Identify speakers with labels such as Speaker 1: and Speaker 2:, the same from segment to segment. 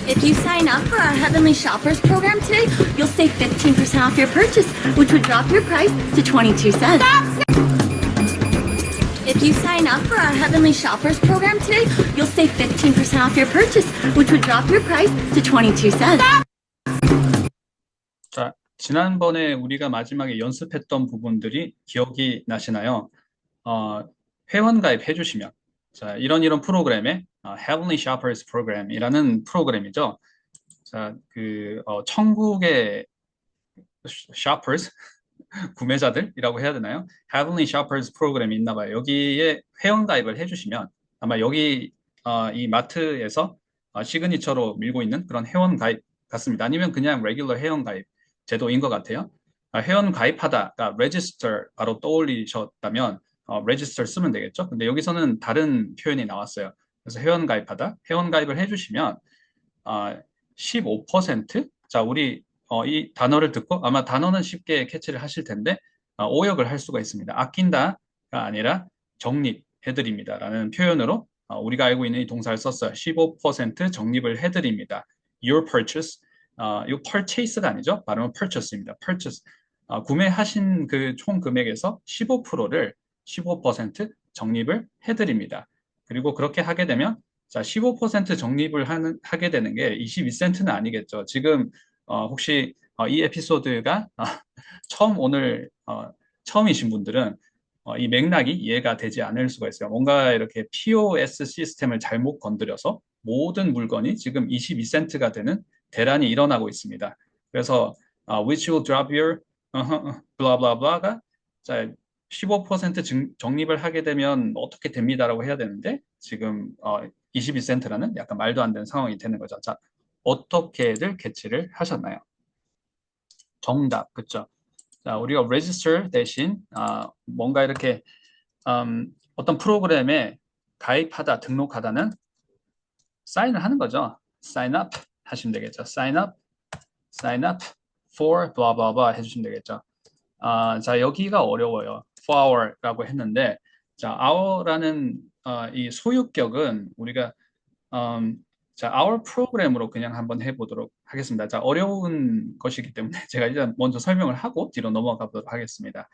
Speaker 1: If you sign up for our Heavenly Shoppers program today, you'll save 15% off your purchase, which would drop your price to 22 cents. If you sign up for our Heavenly Shoppers program today, you'll save 15% off your purchase, which would drop your price to 22 cents.
Speaker 2: 자, 지난번에 우리가 마지막에 연습했던 부분들이 기억이 나시나요? 회원 가입해 주시면, 자, 이런 프로그램에 Heavenly Shoppers 프로그램이라는 프로그램이죠. 자, 천국의 shoppers, 구매자들이라고 해야 되나요? Heavenly Shoppers 프로그램이 있나 봐요. 여기에 회원 가입을 해주시면 아마 여기 이 마트에서 시그니처로 밀고 있는 그런 회원 가입 같습니다. 아니면 그냥 레귤러 회원 가입 제도인 것 같아요. 회원 가입하다가 register 바로 떠올리셨다면 register 쓰면 되겠죠. 근데 여기서는 다른 표현이 나왔어요. 그래서 회원 가입하다, 회원 가입을 해주시면 15%? 자, 우리 이 단어를 듣고 아마 단어는 쉽게 캐치를 하실 텐데 오역을 할 수가 있습니다. 아낀다가 아니라 적립해드립니다라는 표현으로 우리가 알고 있는 이 동사를 썼어요. 15% 적립을 해드립니다. Your purchase, 이 purchase가 아니죠. 발음은 purchase입니다. purchase, 구매하신 그 총 금액에서 15%를 15% 적립을 해드립니다. 그리고 그렇게 하게 되면 자, 15% 적립을 하게 되는 게 22센트는 아니겠죠. 지금 혹시 이 에피소드가 오늘 처음이신 분들은 이 맥락이 이해가 되지 않을 수가 있어요. 뭔가 이렇게 POS 시스템을 잘못 건드려서 모든 물건이 지금 22센트가 되는 대란이 일어나고 있습니다. 그래서 which will drop your blah blah blah가 자, 15% 적립을 하게 되면 어떻게 됩니다라고 해야 되는데 지금 22센트라는 약간 말도 안 되는 상황이 되는 거죠. 자, 어떻게들 캐치를 하셨나요? 정답, 그쵸? 자, 우리가 register 대신 뭔가 이렇게 어떤 프로그램에 가입하다, 등록하다는 사인을 하는 거죠. sign up 하시면 되겠죠. sign up for blah blah blah 해주시면 되겠죠. 자, 여기가 어려워요. for hour라고 했는데 자, hour라는 이 소유격은 우리가 자, our 프로그램으로 그냥 한번 해보도록 하겠습니다. 자, 어려운 것이기 때문에 제가 일단 먼저 설명을 하고 뒤로 넘어가 보도록 하겠습니다.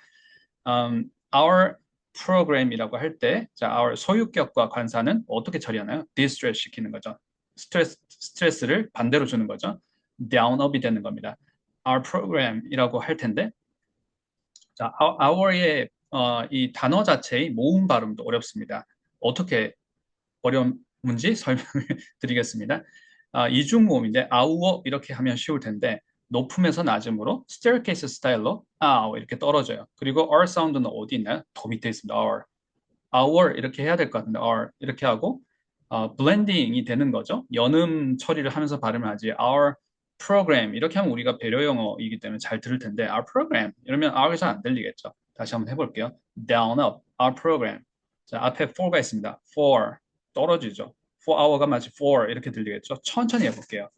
Speaker 2: our 프로그램이라고 할 때, 자, our 소유격과 관사는 어떻게 처리하나요? distress 시키는 거죠. 스트레스를 반대로 주는 거죠. down, up이 되는 겁니다. our program이라고 할 텐데, 자, our의 이 단어 자체의 모음 발음도 어렵습니다. 어떻게 어려운지 설명을 드리겠습니다. 이중 모음인데 our 이렇게 하면 쉬울 텐데 높음에서 낮음으로 staircase 스타일로 our 이렇게 떨어져요. 그리고 R 사운드는 어디 있나요? 더 밑에 있습니다. our 이렇게 해야 될 것 같은데 R 이렇게 하고 블렌딩이 되는 거죠. 연음 처리를 하면서 발음을 하지 our program 이렇게 하면 우리가 배려 영어이기 때문에 잘 들을 텐데 our program 이러면 R이 잘 안 들리겠죠. 다시 한번 해볼게요. down, up, our program. 자, 앞에 for가 있습니다. for 떨어지죠. for hour가 마치 for 이렇게 들리겠죠. 천천히 해볼게요.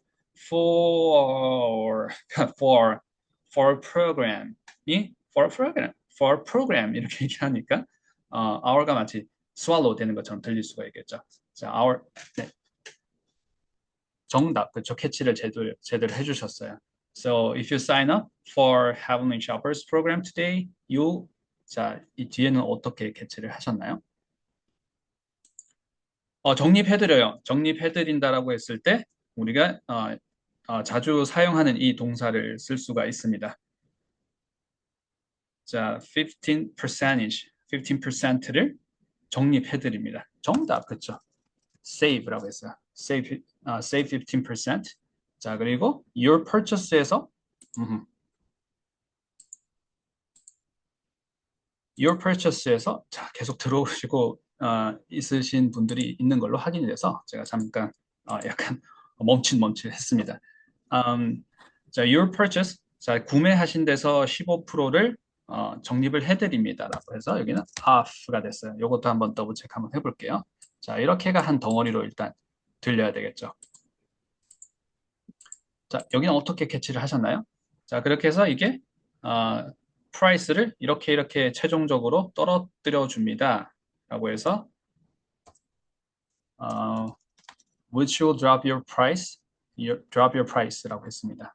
Speaker 2: for for for program이 for program 이렇게 얘기하니까 hour가 마치 swallow 되는 것처럼 들릴 수가 있겠죠. 자, hour 네. 정답 그쵸 캐치를 제대로 해주셨어요. So if you sign up for Heavenly Shoppers program today, you 자, 이 뒤에는 어떻게 캐치를 하셨나요? 적립해드려요. 적립해드린다라고 했을 때 우리가 자주 사용하는 이 동사를 쓸 수가 있습니다. 자, 15%를 적립해드립니다. 정답, 그쵸? save라고 했어요. save 15%. 자, 그리고 your purchase에서 your purchase에서 자, 계속 들어오시고 있으신 분들이 있는 걸로 확인이 돼서 제가 잠깐 약간 멈칫멈칫했습니다. 자, your purchase, 자, 구매하신 데서 15%를 적립을 해드립니다라고 해서 여기는 off가 됐어요. 이것도 한번 더블 체크 한번 해볼게요. 자, 이렇게가 한 덩어리로 일단 들려야 되겠죠. 자, 여기는 어떻게 캐치를 하셨나요? 자, 그렇게 해서 이게 프라이스를 이렇게 최종적으로 떨어뜨려 줍니다. 라고 해서 which will drop your price drop your price라고 했습니다.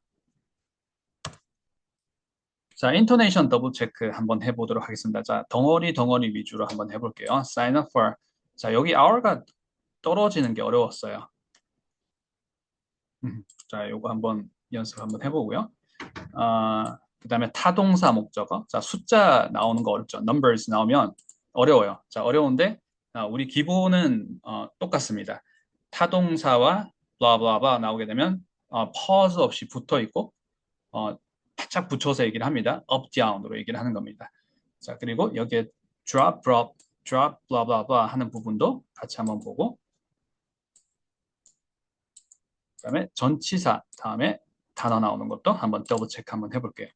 Speaker 2: 자, 인토네이션 더블 체크 한번 해보도록 하겠습니다. 자, 덩어리 위주로 한번 해볼게요. Sign up for. 자, 여기 hour가 떨어지는 게 어려웠어요. 자, 요거 한번 연습 한번 해보고요. 그 다음에 타동사 목적어. 자, 숫자 나오는 거 어렵죠. numbers 나오면 어려워요. 자, 어려운데 우리 기본은 똑같습니다. 타동사와 blah blah blah 나오게 되면 pause 없이 붙어 있고 바짝 붙여서 얘기를 합니다. up down으로 얘기를 하는 겁니다. 자, 그리고 여기에 drop blah blah blah 하는 부분도 같이 한번 보고, 그 다음에 전치사 다음에 단어 나오는 것도 한번 더블 체크 한번 해볼게요.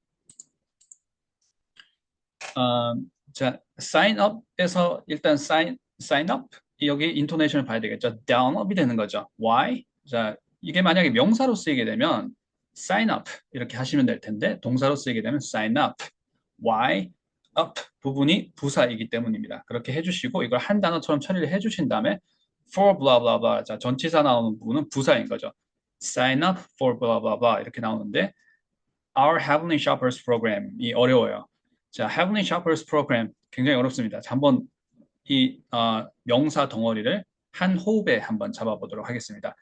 Speaker 2: 자, sign up에서 일단 sign up 여기 인토네이션을 봐야 되겠죠. down up이 되는 거죠. why? 자, 이게 만약에 명사로 쓰이게 되면 sign up 이렇게 하시면 될 텐데 동사로 쓰이게 되면 sign up. why? up 부분이 부사이기 때문입니다. 그렇게 해주시고 이걸 한 단어처럼 처리를 해주신 다음에 for blah blah blah. 자, 전치사 나오는 부분은 부사인 거죠. sign up for blah blah blah 이렇게 나오는데 our Heavenly Shoppers Program이 어려워요. 자, Heavenly Shoppers Program 굉장히 어렵습니다. 자, 한번 이 명사 덩어리를 한 호흡에 한번 잡아보도록 하겠습니다.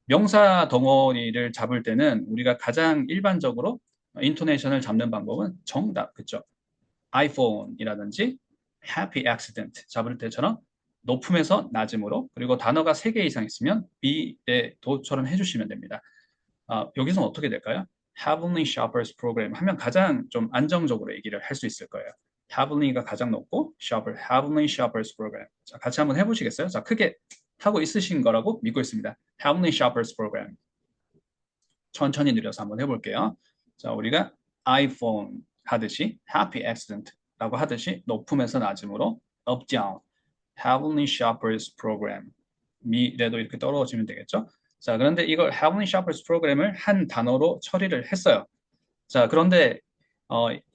Speaker 2: 명사 덩어리를 잡을 때는 우리가 가장 일반적으로 인토네이션을 잡는 방법은 정답, 그렇죠? iPhone이라든지 Happy Accident 잡을 때처럼 높음에서 낮음으로, 그리고 단어가 3개 이상 있으면 B의 도처럼 해주시면 됩니다. 여기서는 어떻게 될까요? Heavenly Shoppers Program 하면 가장 좀 안정적으로 얘기를 할 수 있을 거예요. Heavenly가 가장 높고 Heavenly Shoppers Program. 자, 같이 한번 해보시겠어요? 자, 크게 하고 있으신 거라고 믿고 있습니다. Heavenly Shoppers Program. 천천히 느려서 한번 해볼게요. 자, 우리가 iPhone 하듯이 Happy Accident라고 하듯이 높음에서 낮음으로 up down. Heavenly Shoppers Program. 미래도 이렇게 떨어지면 되겠죠? 자, 그런데 이걸 Heavenly Shoppers Program을 한 단어로 처리를 했어요. 자, 그런데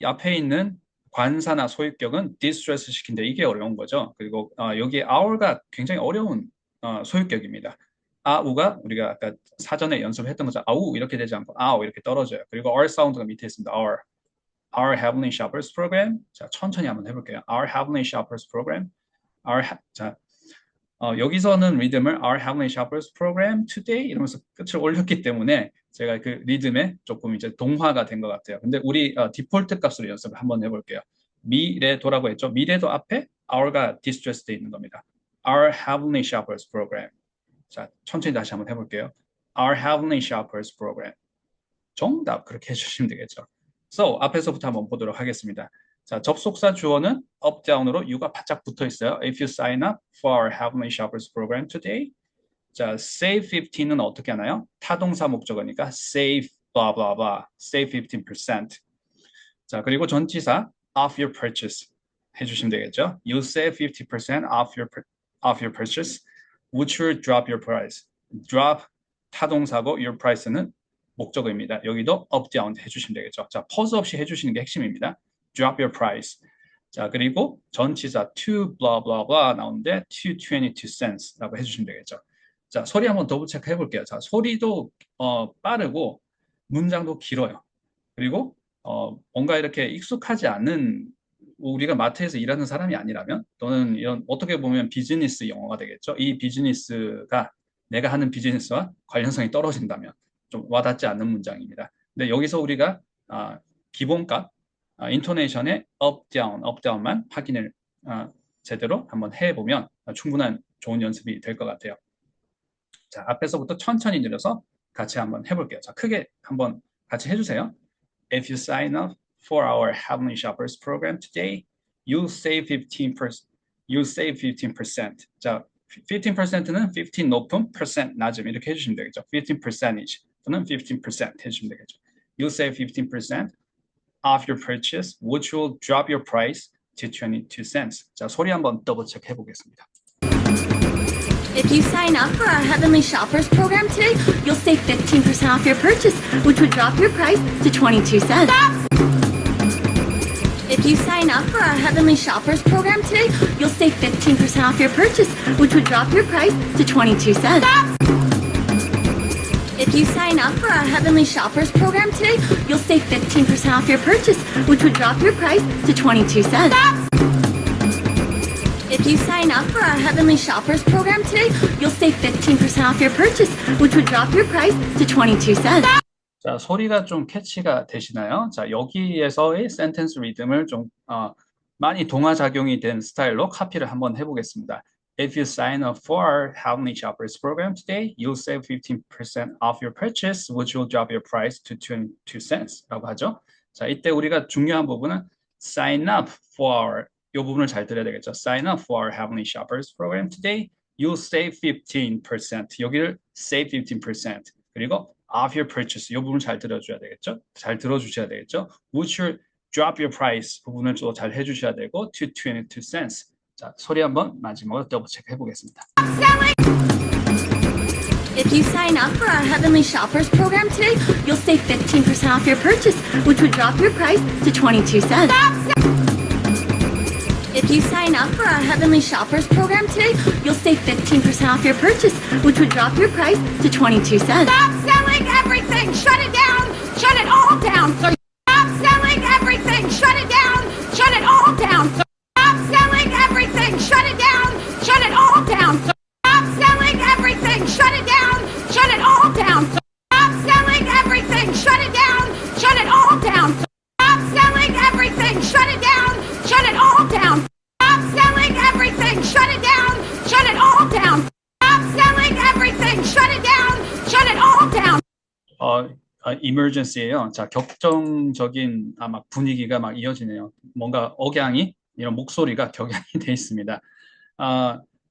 Speaker 2: 앞에 있는 관사나 소유격은 distress 시킨데 이게 어려운 거죠. 그리고 여기에 our가 굉장히 어려운 소유격입니다. 아우가 우리가 아까 사전에 연습했던 것처럼 아우 이렇게 되지 않고 아우 이렇게 떨어져요. 그리고 R 사운드가 밑에 있습니다. Our Heavenly Shoppers Program. 자, 천천히 한번 해볼게요. Our Heavenly Shoppers Program. 자, 여기서는 리듬을 Our Heavenly Shoppers Program Today 이러면서 끝을 올렸기 때문에 제가 그 리듬에 조금 이제 동화가 된 것 같아요. 근데 우리 디폴트 값으로 연습을 한번 해볼게요. 미래도라고 했죠. 미래도 앞에 our가 distressed에 있는 겁니다. Our Heavenly Shoppers Program. 자, 천천히 다시 한번 해볼게요. Our Heavenly Shoppers Program. 정답 그렇게 해주시면 되겠죠. So 앞에서부터 한번 보도록 하겠습니다. 자, 접속사 주어는 up down으로 U가 바짝 붙어 있어요. If you sign up for our Heavenly Shoppers Program today. 자, save 15는 어떻게 하나요? 타동사 목적어니까 save blah blah blah. save 15%. 자, 그리고 전치사 off your purchase 해주시면 되겠죠. You save 50% off your purchase, which will drop your price. drop 타동사고 your price는 목적어입니다. 여기도 up down 해주시면 되겠죠. 자, pause 없이 해주시는 게 핵심입니다. drop your price. 자, 그리고 전치사 to blah blah blah 나오는데 to 22 cents라고 해주시면 되겠죠. 자, 소리 한번 더블 체크 해볼게요. 자, 소리도 빠르고 문장도 길어요. 그리고 뭔가 이렇게 익숙하지 않은 우리가 마트에서 일하는 사람이 아니라면 또는 이런 어떻게 보면 비즈니스 영어가 되겠죠. 이 비즈니스가 내가 하는 비즈니스와 관련성이 떨어진다면 좀 와닿지 않는 문장입니다. 근데 여기서 우리가 기본값 인토네이션의 up down만 확인을 제대로 한번 해보면 충분한 좋은 연습이 될 것 같아요. 자, 앞에서부터 천천히 느려서 같이 한번 해볼게요. 자, 크게 한번 같이 해주세요. If you sign up for our Heavenly Shoppers program today, you'll save 15%. You'll save 15%. 자, 15%는 15 높음, percent 낮음 이렇게 해주시면 되겠죠. 15 percentage 또는 15% 해주시면 되겠죠. You'll save 15% off your purchase, which will drop your price to 22 cents. 자, 소리 한번 더블 체크 해보겠습니다.
Speaker 1: If you sign up for our Heavenly Shoppers program today, you'll save 15% off your purchase, which would drop your price to 22 cents. If you sign up for our Heavenly Shoppers program today, you'll save 15% off your purchase, which would drop your price to 22 cents. If you sign up for our Heavenly Shoppers program today, you'll save 15% off your purchase, which would drop your price to 22 cents. If you sign up for our Heavenly Shoppers program today, you'll save 15% off your purchase, which would drop your price to 22 cents.
Speaker 2: 자, 소리가 좀 캐치가 되시나요? 자, 여기에서의 센텐스 리듬을 좀 많이 동화작용이 된 스타일로 카피를 한번 해보겠습니다. If you sign up for our Heavenly Shoppers program today, you'll save 15% off your purchase, which will drop your price to 22 cents 라고 하죠. 자, 이때 우리가 중요한 부분은 sign up for 이 부분을 잘 들어야 되겠죠. Sign up for our Heavenly Shoppers program today, you'll save 15%. 여기를 save 15%. 그리고 of your purchase 이 부분 잘 들어줘야 되겠죠. 잘 들어주셔야 되겠죠. Which will drop your price 부분을 또 잘 해주셔야 되고 to 22 cents. 자, 소리 한번 마지막으로 더블 체크 해보겠습니다.
Speaker 1: If you sign up for our Heavenly Shoppers program today, you'll save 15% off your purchase, which would drop your price to 22 cents. If you sign up for our Heavenly Shoppers program today, you'll save 15% off your purchase, which would drop your price to 22 cents.
Speaker 3: Stop selling everything! Shut it down! Shut it all down! So stop selling everything! Shut it down! Shut it all down! So stop selling everything! Shut it down! Shut it all down! So stop selling everything! Shut it down! Shut it all down! So stop selling everything! Shut it down! Shut it all down! So stop selling everything! Shut it down! Shut it all down! Stop selling everything! Shut it down! Shut it all down! Stop selling everything! Shut it down! Shut it all down!
Speaker 2: emergency예요. 자, 격정적인 막 분위기가 막 이어지네요. 뭔가 억양이 이런 목소리가 격양이 돼 있습니다.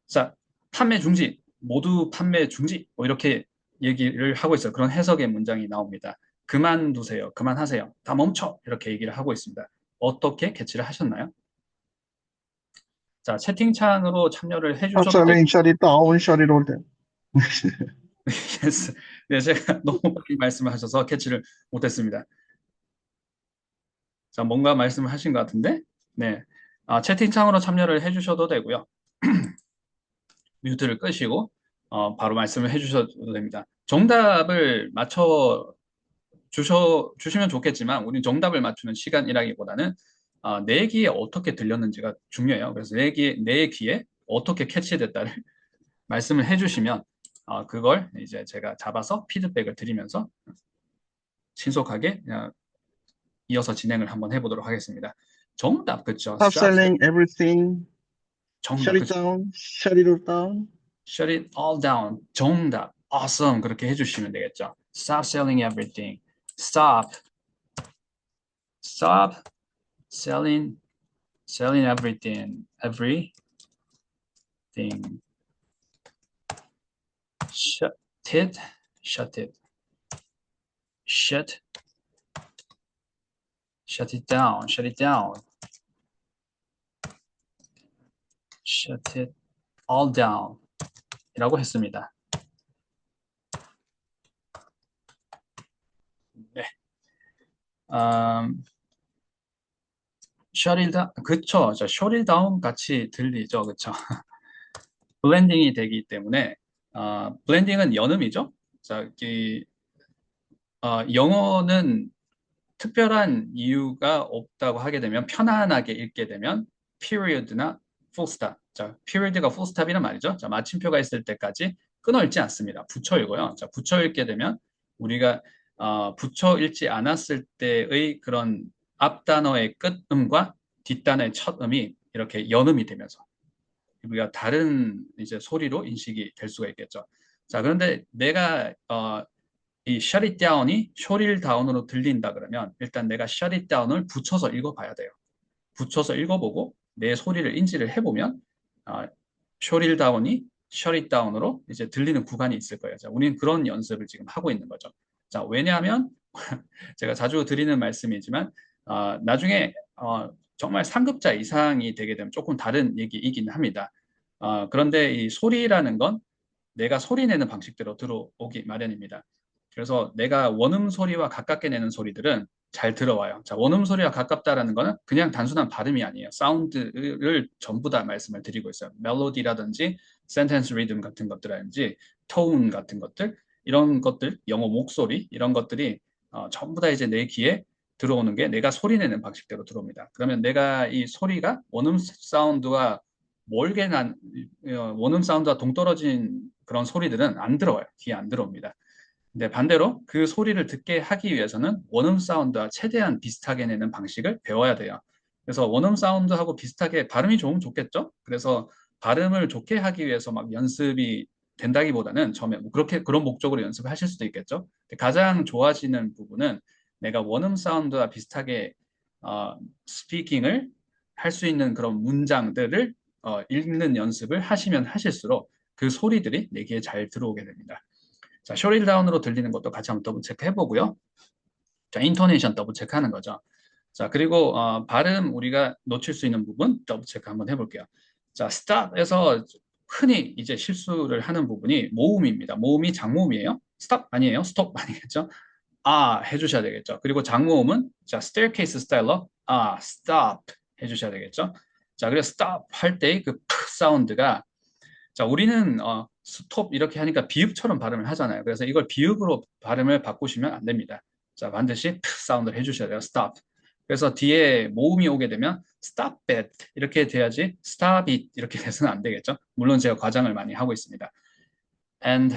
Speaker 2: 자, 판매 중지, 모두 판매 중지 뭐 이렇게 얘기를 하고 있어요. 그런 해석의 문장이 나옵니다. 그만두세요, 그만하세요, 다 멈춰 이렇게 얘기를 하고 있습니다. 어떻게 캐치를 하셨나요? 자, 채팅창으로 참여를
Speaker 4: Stop
Speaker 2: 해주셔도
Speaker 4: selling, shut it down, shut it all down.
Speaker 2: yes. 네, 제가 너무 빨리 말씀을 하셔서 캐치를 못했습니다. 자, 뭔가 말씀을 하신 것 같은데, 네, 채팅창으로 참여를 해주셔도 되고요. 뮤트를 끄시고 바로 말씀을 해주셔도 됩니다. 정답을 맞춰 주시면 좋겠지만, 우리 정답을 맞추는 시간이라기보다는 내 귀에 어떻게 들렸는지가 중요해요. 그래서 내 귀에 어떻게 캐치됐다를 말씀을 해주시면 그걸 이제 제가 잡아서 피드백을 드리면서 신속하게 이어서 진행을 한번 해보도록 하겠습니다. 정답, 그쵸?
Speaker 4: Stop selling everything,
Speaker 2: 정답,
Speaker 4: shut it
Speaker 2: 그쵸?
Speaker 4: down, shut it all down.
Speaker 2: Shut it all down. 정답. Awesome. 그렇게 해주시면 되겠죠. Stop selling everything. Stop selling everything. Shut it. Shut it down. Shut it all down. 이라고 했습니다. 네. shut it down. 그쵸. 자, shut it down 같이 들리죠. 그쵸. 블렌딩이 되기 때문에, 블렌딩은 연음이죠. 자, 영어는 특별한 이유가 없다고 하게 되면, 편안하게 읽게 되면 period나 full stop. 자, period가 full stop이란 말이죠. 자, 마침표가 있을 때까지 끊어 읽지 않습니다. 붙여 읽어요. 자, 붙여 읽게 되면 우리가 붙여 읽지 않았을 때의 그런 앞 단어의 끝음과 뒷 단어의 첫 음이 이렇게 연음이 되면서 우리가 다른 이제 소리로 인식이 될 수가 있겠죠. 자, 그런데 내가 이 shut it down이 shut it down으로 들린다 그러면 일단 내가 shut it down을 붙여서 읽어봐야 돼요. 붙여서 읽어보고 내 소리를 인지를 해보면 shut it down이 shut it down으로 이제 들리는 구간이 있을 거예요. 자, 우리는 그런 연습을 지금 하고 있는 거죠. 자, 왜냐하면 제가 자주 드리는 말씀이지만 나중에 정말 상급자 이상이 되게 되면 조금 다른 얘기이긴 합니다. 그런데 이 소리라는 건 내가 소리 내는 방식대로 들어오기 마련입니다. 그래서 내가 원음 소리와 가깝게 내는 소리들은 잘 들어와요. 자, 원음 소리와 가깝다라는 거는 그냥 단순한 발음이 아니에요. 사운드를 전부 다 말씀을 드리고 있어요. 멜로디라든지 센텐스 리듬 같은 것들이라든지 톤 같은 것들, 이런 것들, 영어 목소리 이런 것들이 전부 다 이제 내 귀에 들어오는 게 내가 소리 내는 방식대로 들어옵니다. 그러면 내가 이 소리가 원음 사운드와 원음 사운드와 동떨어진 그런 소리들은 안 들어와요. 귀에 안 들어옵니다. 근데 반대로 그 소리를 듣게 하기 위해서는 원음 사운드와 최대한 비슷하게 내는 방식을 배워야 돼요. 그래서 원음 사운드하고 비슷하게 발음이 좋으면 좋겠죠? 그래서 발음을 좋게 하기 위해서 막 연습이 된다기보다는 처음에 뭐 그런 목적으로 연습을 하실 수도 있겠죠. 가장 좋아지는 부분은 내가 원음 사운드와 비슷하게 스피킹을 할 수 있는 그런 문장들을 읽는 연습을 하시면 하실수록 그 소리들이 내 귀에 잘 들어오게 됩니다. 자, 쇼리 다운으로 들리는 것도 같이 한번 더블 체크 해보고요. 자, 인토네이션 더블 체크하는 거죠. 자, 그리고 발음 우리가 놓칠 수 있는 부분 더블 체크 한번 해볼게요. 자, stop에서 흔히 이제 실수를 하는 부분이 모음입니다. 모음이 장모음이에요. stop 아니에요. stop 아니겠죠. 해주셔야 되겠죠. 그리고 장모음은 자, staircase 스타일로 stop 해주셔야 되겠죠. 자, 그래서 stop 할 때 그 사운드가 자, 우리는 스톱 이렇게 하니까 비읍처럼 발음을 하잖아요. 그래서 이걸 비읍으로 발음을 바꾸시면 안 됩니다. 자, 반드시 사운드를 해주셔야 돼요. stop. 그래서 뒤에 모음이 오게 되면 stop it 이렇게 돼야지 stop it 이렇게 돼서는 안 되겠죠. 물론 제가 과장을 많이 하고 있습니다. and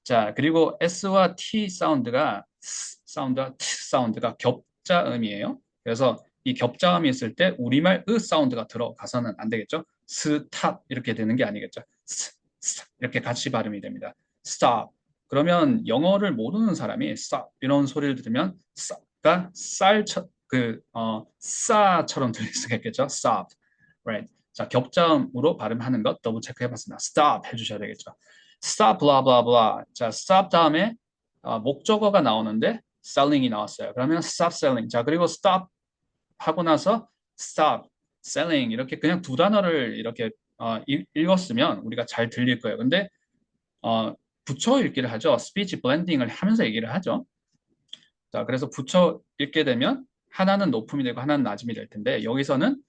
Speaker 2: 자, 그리고 S와 T 사운드가 사운드와 T 사운드가 겹자음이에요. 그래서 이 겹자음이 있을 때 우리말 사운드가 들어가서는 안 되겠죠. 스탑 이렇게 되는 게 아니겠죠. 이렇게 같이 발음이 됩니다. stop. 그러면 영어를 모르는 사람이 stop 이런 소리를 들으면 stop가 싸처럼 들릴 수가 있겠죠. stop. right. 자, 겹자음으로 발음하는 것 더블 체크 해봤습니다. stop 해주셔야 되겠죠. stop blah blah blah. 자, stop 다음에 목적어가 나오는데 selling이 나왔어요. 그러면 stop selling. 자, 그리고 stop 하고 나서 stop, selling 이렇게 그냥 두 단어를 이렇게 읽었으면 우리가 잘 들릴 거예요. 근데 붙여 읽기를 하죠. 스피치 블렌딩을 하면서 얘기를 하죠. 자, 그래서 붙여 읽게 되면 하나는 높음이 되고 하나는 낮음이 될 텐데 여기서는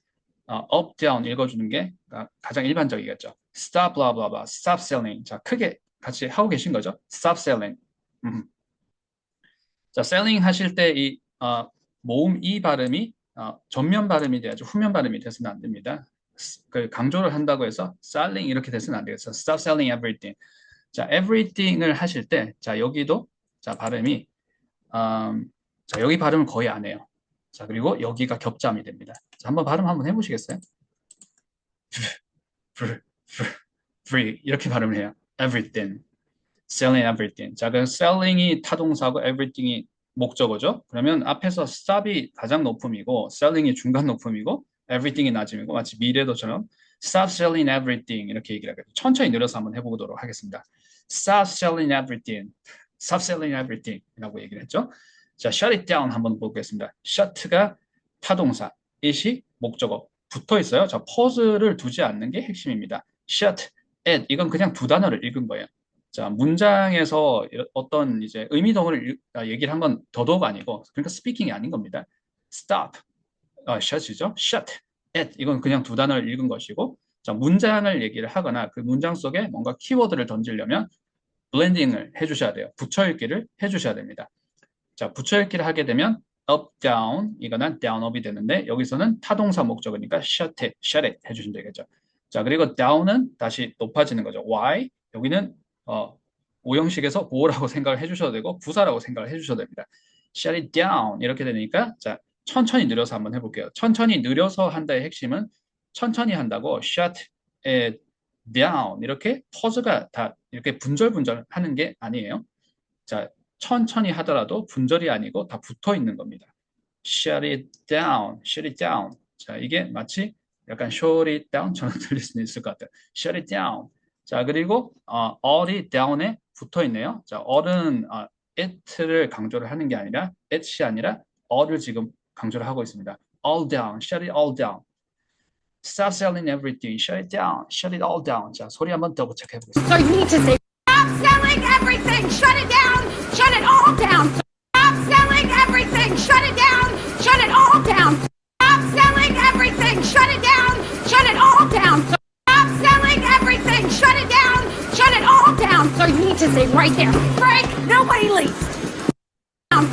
Speaker 2: up, down 읽어주는 게 가장 일반적이겠죠. stop, blah, blah, blah, stop selling. 자, 크게 같이 하고 계신 거죠. stop selling. 자, selling 하실 때 이 모음 이 발음이 전면 발음이 돼야지 후면 발음이 돼서는 안 됩니다. 강조를 한다고 해서 selling 이렇게 돼서는 안 되겠어요. stop selling everything. 자, everything을 하실 때, 자, 여기도 자 발음이 자, 여기 발음을 거의 안 해요. 자, 그리고 여기가 겹자음이 됩니다. 자, 한번 발음 한번 해보시겠어요? 이렇게 발음을 해요. everything, selling everything. 자, 그 selling이 타동사고 everything이 목적어죠. 그러면 앞에서 stop이 가장 높음이고 selling이 중간 높음이고 everything이 낮음이고 마치 미래도처럼 stop selling everything 이렇게 얘기를 하겠죠. 천천히 늘려서 한번 해보도록 하겠습니다. stop selling everything, stop selling everything 이라고 얘기를 했죠. 자, shut it down 한번 보겠습니다. shut가 타동사, it이 목적어 붙어 있어요. 자, pause를 두지 않는 게 핵심입니다. shut it 이건 그냥 두 단어를 읽은 거예요. 자, 문장에서 어떤 이제 의미동을 얘기를 한 건 더더욱 아니고 그러니까 스피킹이 아닌 겁니다. stop, shut이죠. shut it 이건 그냥 두 단어를 읽은 것이고 자, 문장을 얘기를 하거나 그 문장 속에 뭔가 키워드를 던지려면 블렌딩을 해주셔야 돼요. 붙여 읽기를 해주셔야 됩니다. 자, 붙여 읽기를 하게 되면 up, down 이거는 down, up이 되는데 여기서는 타동사 목적어니까 shut it 해주시면 되겠죠. 자, 그리고 down은 다시 높아지는 거죠. why? 여기는 오형식에서 보호라고 생각을 해주셔도 되고 부사라고 생각을 해주셔도 됩니다. shut it down 이렇게 되니까 자, 천천히 느려서 한번 해볼게요. 천천히 느려서 한다의 핵심은 천천히 한다고 shut it down 이렇게 퍼즈가 다 이렇게 분절분절 하는 게 아니에요. 자, 천천히 하더라도 분절이 아니고 다 붙어 있는 겁니다. shut it down, shut it down. 자, 이게 마치 약간 shut it down처럼 들릴 수는 있을 것 같아요. shut it down. 자, 그리고 all이 down에 붙어 있네요. 자, all은 it를 강조를 하는 게 아니라 it이 아니라 all을 지금 강조를 하고 있습니다. all down, shut it all down. stop selling everything, shut it down, shut it all down. 자, 소리 한번 더블 체크해 보겠습니다.
Speaker 3: So you need to say, stop selling everything, shut it down, shut it all down. Stop selling everything, shut it down, shut it all down. Stop selling everything, shut it down, shut it all down. Stop selling everything, shut it down, shut it all down. So you need to stay right there. Frank, nobody leaves.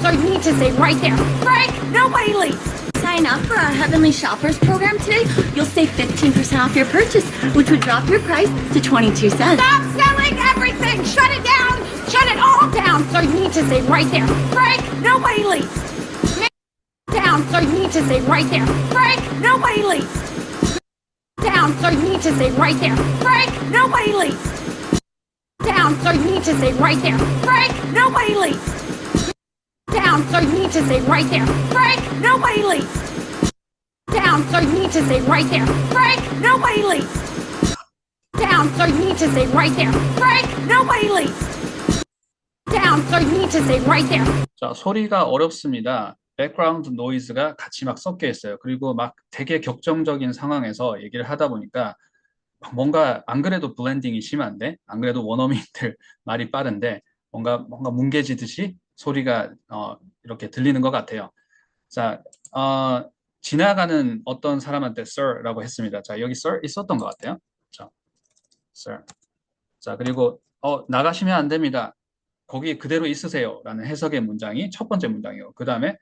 Speaker 3: So you need to stay right there. Frank, nobody leaves.
Speaker 1: Sign up for our Heavenly Shoppers program today, you'll save 15% off your purchase, which would drop your price to 22 cents.
Speaker 3: Stop selling everything. Shut it down. Shut it all down. So you need to stay right there. Frank, nobody leaves. Down. So you need to stay right there. Frank, nobody leaves. Down. So you need to stay right there. Frank, nobody leaves. Down. So you need to stay right there. Frank, nobody leaves. Down. So you need to stay right there. Frank, nobody leaves. Down. So you need to stay right there. Frank, nobody leaves. Down. So you need to stay right there. Frank, nobody leaves. Down. So you need to stay right there.
Speaker 2: 자, 소리가 어렵습니다. 백그라운드 노이즈가 같이 막 섞여 있어요. 그리고 막 되게 격정적인 상황에서 얘기를 하다 보니까 뭔가 안 그래도 블렌딩이 심한데, 안 그래도 원어민들 말이 빠른데 뭔가 뭉개지듯이 소리가 이렇게 들리는 것 같아요. 자, 지나가는 어떤 사람한테 sir라고 했습니다. 자, 여기 sir 있었던 것 같아요. 자, sir. 자, 그리고 나가시면 안 됩니다. 거기 그대로 있으세요. 라는 해석의 문장이 첫 번째 문장이에요. 그 다음에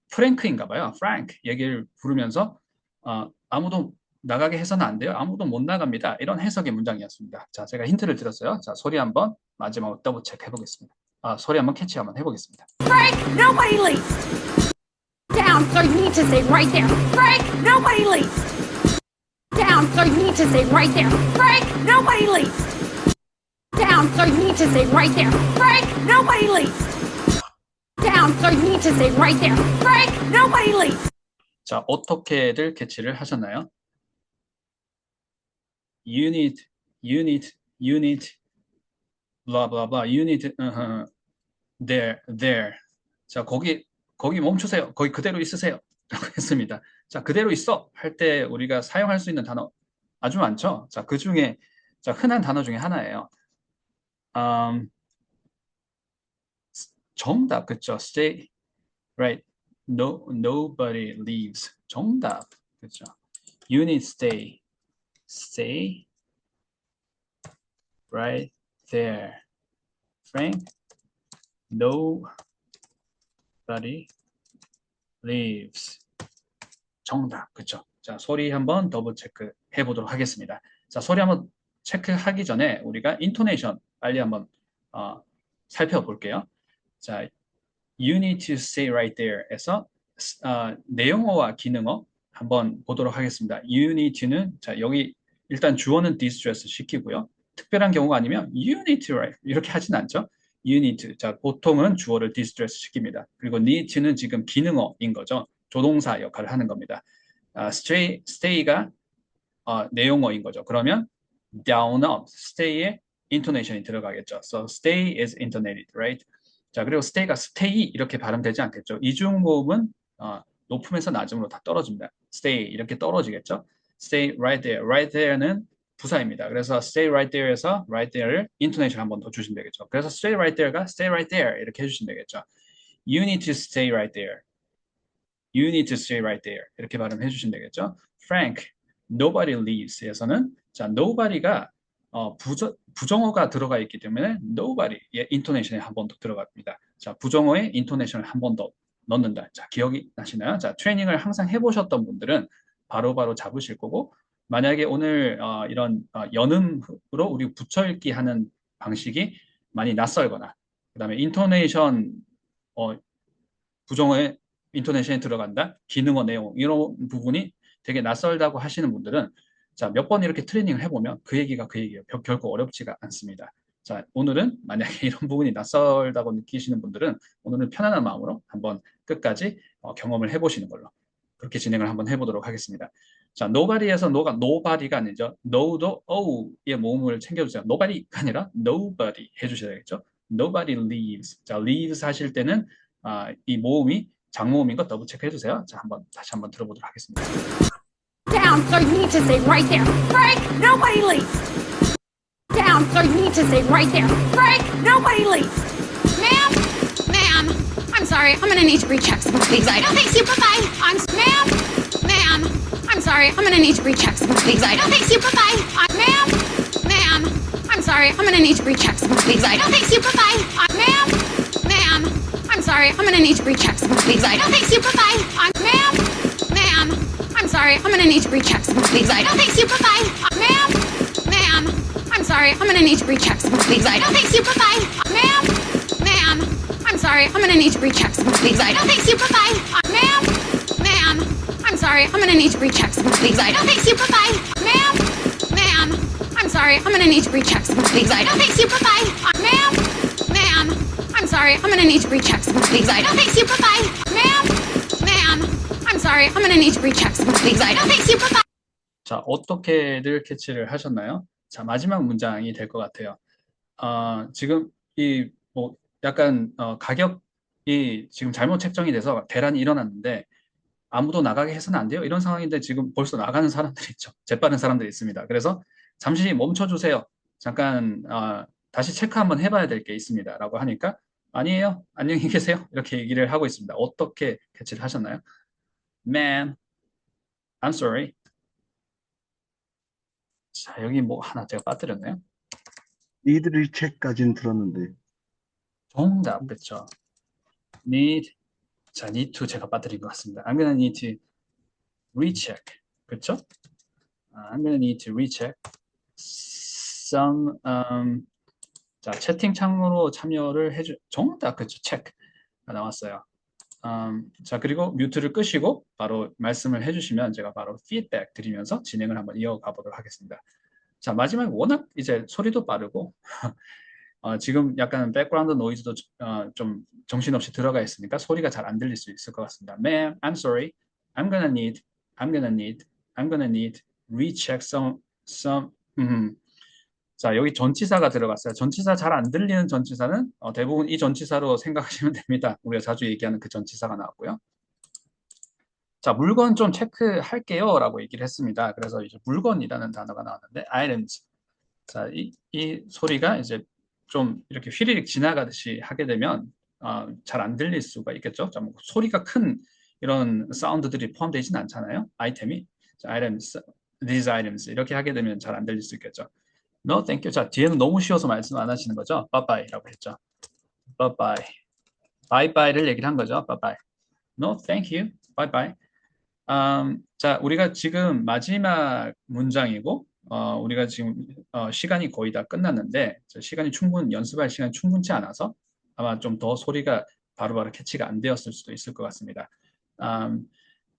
Speaker 2: 프랭크인가 봐요. 프랭크 얘기를 부르면서 아무도 나가게 해서는 안 돼요. 아무도 못 나갑니다. 이런 해석의 문장이었습니다. 자, 제가 힌트를 드렸어요. 자, 소리 한번 마지막으로 더블 체크 해보겠습니다. 소리 한번 캐치 한번 해보겠습니다.
Speaker 3: Frank, nobody leaves. Down. So you need to stay right there. Frank, nobody leaves. Down. So you need to stay right there. Frank, nobody leaves. Down. So you need to stay right there. Frank, nobody leaves. Down. So you need to stay right there. Frank, nobody leaves.
Speaker 2: 자, 어떻게들 캐치를 하셨나요? unit, blah, blah, blah, unit, there. 자, 거기 멈추세요. 거기 그대로 있으세요. 라고 했습니다. 자, 그대로 있어. 할 때 우리가 사용할 수 있는 단어 아주 많죠? 자, 그 중에, 자, 흔한 단어 중에 하나예요. 정답, 그쵸? Stay, right? Nobody leaves. 정답, 그쵸? You need stay right there. Frank, nobody leaves. 정답, 그쵸? 자, 소리 한번 더블 체크 해보도록 하겠습니다. 자, 소리 한번 체크하기 전에 우리가 인토네이션 빨리 한번 살펴볼게요. 자, you need to stay right there에서 내용어와 기능어 한번 보도록 하겠습니다. you need to는 자, 여기 일단 주어는 distress 시키고요. 특별한 경우가 아니면 you need to right 이렇게 하진 않죠. you need to. 자, 보통은 주어를 distress 시킵니다. 그리고 need to는 지금 기능어인 거죠. 조동사 역할을 하는 겁니다. stay가 내용어인 거죠. 그러면 down up, stay에 intonation이 들어가겠죠. So stay is intonated, right? 자, 그리고 stay가 stay 이렇게 발음되지 않겠죠. 이중모음은 높음에서 낮음으로 다 떨어집니다. stay 이렇게 떨어지겠죠. stay right there. right there는 부사입니다. 그래서 stay right there에서 right there를 intonation 한 번 더 주시면 되겠죠. 그래서 stay right there가 stay right there 이렇게 해주시면 되겠죠. You need to stay right there. You need to stay right there. 이렇게 발음해 주시면 되겠죠. Frank, nobody leaves에서는 자, nobody가 부정어가 들어가 있기 때문에 nobody의 intonation에 한 번 더 들어갑니다. 자, 부정어의 intonation을 한 번 더 넣는다. 자, 기억이 나시나요? 자, 트레이닝을 항상 해보셨던 분들은 바로바로 잡으실 거고, 만약에 오늘 이런 연음으로 우리 붙여읽기 하는 방식이 많이 낯설거나, 그 다음에 인토네이션, 부정어의 인토네이션에 들어간다, 기능어 내용, 이런 부분이 되게 낯설다고 하시는 분들은 자, 몇 번 이렇게 트레이닝을 해보면 그 얘기가 그 얘기예요. 결코 어렵지가 않습니다. 자, 오늘은 만약에 이런 부분이 낯설다고 느끼시는 분들은 오늘은 편안한 마음으로 한번 끝까지 경험을 해보시는 걸로 그렇게 진행을 한번 해보도록 하겠습니다. 자, nobody에서 nobody가 아니죠. no도 o의 모음을 챙겨주세요. nobody가 아니라 nobody 해주셔야겠죠. nobody leaves. 자, leaves 하실 때는 이 모음이 장모음인 거 더블 체크 해주세요. 자, 다시 한번 들어보도록 하겠습니다.
Speaker 3: Down, so you need to stay right there. Frank, nobody leaves. Down, so you need to stay right there. Frank, nobody leaves. Ma'am, I'm sorry. I'm gonna need to recheck some of these items. No, thanks you. Bye-bye. Ma'am, I'm sorry. I'm gonna need to recheck some of these items. No, thanks you. Bye-bye. Ma'am, I'm sorry, I'm gonna need to recheck some of these items. No, thanks, you, bye-bye. Ma'am, ma'am, I'm sorry, I'm gonna need to recheck some of these items. No, thanks, you, bye-bye. Ma'am, ma'am, I'm sorry, I'm gonna need to recheck some of these items. No, thanks, you, bye-bye. Ma'am, ma'am, I'm sorry, I'm gonna need to recheck some of these items. No, thanks, you, bye-bye. Ma'am, ma'am, I'm sorry, I'm gonna need to recheck some of these items. No, thanks, you, bye-bye. Ma'am, ma'am, I'm sorry, I'm gonna need to recheck some of these items. No, thanks, you, bye-bye. Ma'am, ma'am, I'm sorry, I'm gonna need to recheck some of these items. No, thanks, you, bye-bye. Ma'am, ma'am, I'm sorry, I'm gonna need to recheck some of these items. No, thanks, you, bye-bye. Ma'am, ma'am, I'm sorry, I'm gonna need to recheck some of these items. No, thanks, you, bye-bye.
Speaker 2: 자, 어떻게들 캐치를 하셨나요? 자, 마지막 문장이 될 것 같아요. 지금 이 뭐 약간 가격이 지금 잘못 책정이 돼서 대란이 일어났는데 아무도 나가게 해서는 안 돼요. 이런 상황인데 지금 벌써 나가는 사람들이 있죠. 재빠른 사람들이 있습니다. 그래서 잠시 멈춰주세요. 잠깐 다시 체크 한번 해봐야 될 게 있습니다. 라고 하니까 아니에요. 안녕히 계세요. 이렇게 얘기를 하고 있습니다. 어떻게 캐치를 하셨나요? Ma'am, I'm sorry. 자, 여기 뭐 하나 제가 빠뜨렸네요.
Speaker 4: need recheck까지는 들었는데.
Speaker 2: 정답, 그렇죠. need, 자, need to 제가 빠뜨린 것 같습니다. I'm gonna need to recheck, 그렇죠? I'm gonna need to recheck some, 자, 채팅창으로 참여를 정답, 그렇죠? check가 나왔어요. 자, 그리고 뮤트를 끄시고 바로 말씀을 해주시면 제가 바로 피드백 드리면서 진행을 한번 이어가 보도록 하겠습니다. 자, 마지막에 워낙 이제 소리도 빠르고 지금 약간 백그라운드 노이즈도 좀 정신없이 들어가 있으니까 소리가 잘 안 들릴 수 있을 것 같습니다. Ma'am, I'm sorry. I'm gonna need recheck some. 자, 여기 전치사가 들어갔어요. 전치사 잘 안 들리는 전치사는 대부분 이 전치사로 생각하시면 됩니다. 우리가 자주 얘기하는 그 전치사가 나왔고요. 자, 물건 좀 체크할게요 라고 얘기를 했습니다. 그래서 이제 물건이라는 단어가 나왔는데 items. 자, 이 소리가 이제 좀 이렇게 휘리릭 지나가듯이 하게 되면 잘 안 들릴 수가 있겠죠. 자, 뭐 소리가 큰 이런 사운드들이 포함되지는 않잖아요. 아이템이. 자, items, these items 이렇게 하게 되면 잘 안 들릴 수 있겠죠. No, thank you. 자, 뒤에는 너무 쉬워서 말씀 안 하시는 거죠. Bye bye라고 했죠. Bye bye. Bye bye를 얘기를 한 거죠. Bye bye. No, thank you. Bye bye. 자, 우리가 지금 마지막 문장이고 우리가 지금 시간이 거의 다 끝났는데 시간이 연습할 시간이 충분치 않아서 아마 좀 더 소리가 바로바로 캐치가 안 되었을 수도 있을 것 같습니다.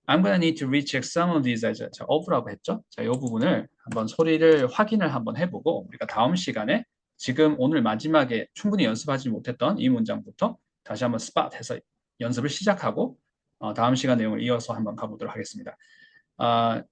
Speaker 2: I'm gonna need to recheck some of these. 자, of라고 했죠. 자, 이 부분을 한번 소리를 확인을 한번 해보고 우리가 다음 시간에 지금 오늘 마지막에 충분히 연습하지 못했던 이 문장부터 다시 한번 스팟해서 연습을 시작하고 다음 시간 내용을 이어서 한번 가보도록 하겠습니다.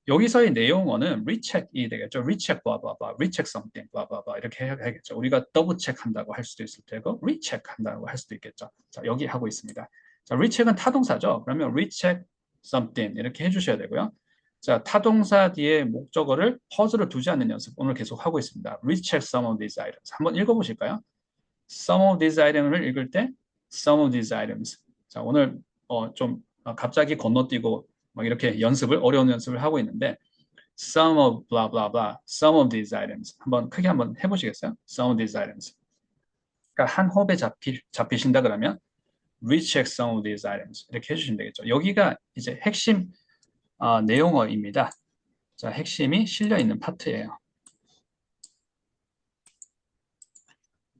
Speaker 2: 여기서의 내용어는 recheck이 되겠죠. recheck blah blah blah, recheck something blah blah blah 이렇게 해야겠죠. 우리가 double check 한다고 할 수도 있을 테고 recheck 한다고 할 수도 있겠죠. 자, 여기 하고 있습니다. 자, recheck은 타동사죠. 그러면 recheck something 이렇게 해주셔야 되고요. 자, 타동사 뒤에 목적어를 퍼즐을 두지 않는 연습 오늘 계속 하고 있습니다. recheck some of these items 한번 읽어보실까요? some of these items를 읽을 때 some of these items. 자, 오늘 좀 갑자기 건너뛰고 막 이렇게 어려운 연습을 하고 있는데 some of blah blah blah, some of these items 한번 크게 한번 해보시겠어요? some of these items. 그러니까 한 호흡에 잡히신다 그러면 recheck some of these items 이렇게 해주시면 되겠죠. 여기가 이제 핵심 내용어입니다. 자, 핵심이 실려 있는 파트예요.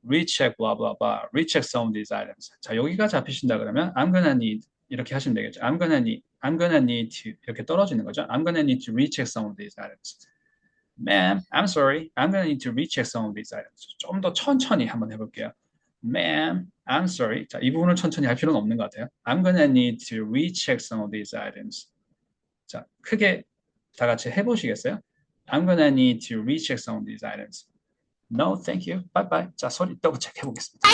Speaker 2: recheck blah blah blah, recheck some of these items. 자, 여기가 잡히신다 그러면 I'm gonna need 이렇게 하시면 되겠죠. I'm gonna need to 이렇게 떨어지는 거죠. I'm gonna need to recheck some of these items. Ma'am, I'm sorry. I'm gonna need to recheck some of these items. 좀 더 천천히 한번 해볼게요. Ma'am, I'm sorry. 자, 이 부분을 천천히 할 필요는 없는 것 같아요. I'm gonna need to recheck some of these items. 자, 크게 다 같이 해보시겠어요? I'm gonna need to recheck some of these items. No, thank you. Bye bye. 자, 소리 더블 체크 해보겠습니다.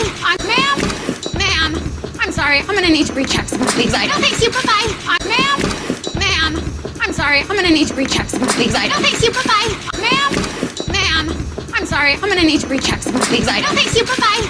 Speaker 3: Ma'am, I'm sorry. I'm gonna need to recheck some of these items. No, thanks, you. Bye-bye. Ma'am, I'm sorry. I'm gonna need to recheck some of these items. No, thanks, you. Bye-bye. Ma'am, I'm sorry. I'm gonna need to recheck some of these items. No, thanks, you. Bye-bye.